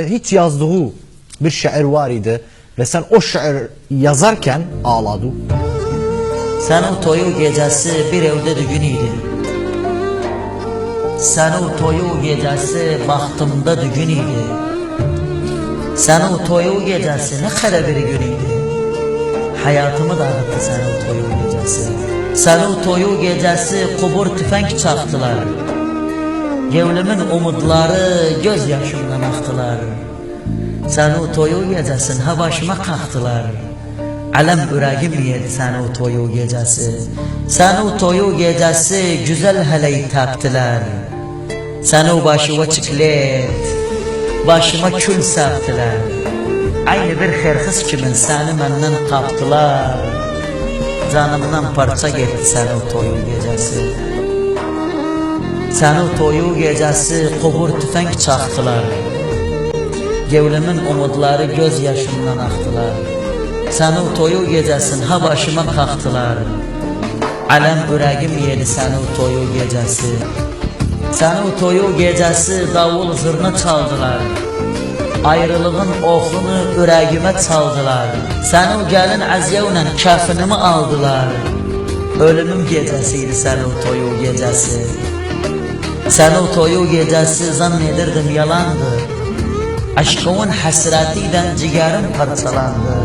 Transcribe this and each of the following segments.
hiç yazdığı bir şiir var idi ve sen o şiir yazarken ağladı. Senin toyu gecesi bir evde düğün idi. Senin toyu gecesi bahtımda düğün idi. Senin toyu gecesi ne kadar bir gün idi. Hayatımı dağıttı senin toyu gecesi. Senin toyu gecesi kubur tüfenk çaktılar. Gevlimin umutları gözyaşımdan aktılar. Senin toyu gecesin ha başıma kalktılar. Alem yüreğim yedi senin toyu gecesi. Senin toyu gecesi güzel heleyi taptılar. Senin başıma çiklet, başıma kül serptiler. Aynı bir xerxis kimin seni benden kaptılar. Canımdan parça gitti senin toyu gecesi. Senin toyu gecesi kubur tüfenk çaktılar. Gevlimin umutları gözyaşımdan aktılar. Senin toyu gecesin ha başıma kalktılar. Alem yüreğim yedi senin toyu gecesi. Senin toyu gecesi davul zırna çaldılar. Ayrılığın oxunu yüreğime çaldılar. Senin gelin əzyevlə kəfinimi aldılar. Ölümüm gecesiydi senin toyu gecesi. Senin toyu gecesi zannedirdim yalandı. Aşkımın hasretiyle ciğerim parçalandı.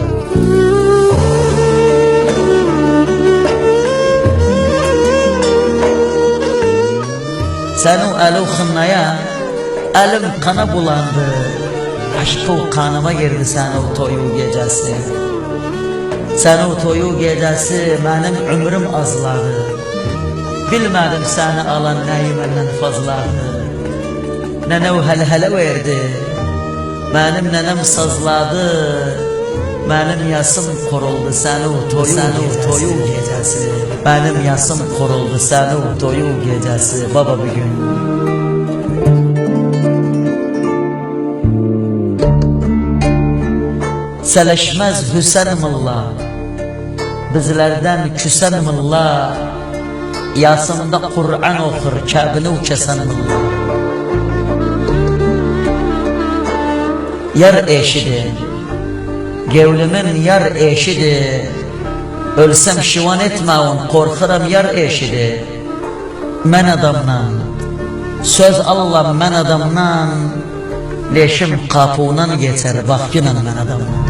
Senin elin xınnaya, elim kana bulandı. Aşkı kanıma girdi senin toyu gecesi. Senin toyu gecesi benim ömrüm azladı. Bilmedim seni alan neyi benden fazladı. Nenem hele verdi, benim nenem sazladı. Benim yasım kuruldu senin toyu gecesi. Benim yasım kuruldu senin toyu gecesi. Baba bir gün. Seleşmez Hüsenimullah, bizlerden Küsenimullah. Yasımda Kur'an okur, Kâbini ukesenimullah. Yar eşidi, gevlimin yar eşidi. Ölsem şivan etmağın, korkuram yar eşidi. Men adamdan, söz Allah men adamdan. Leşim kapığından geçer, bak yine men adamdan.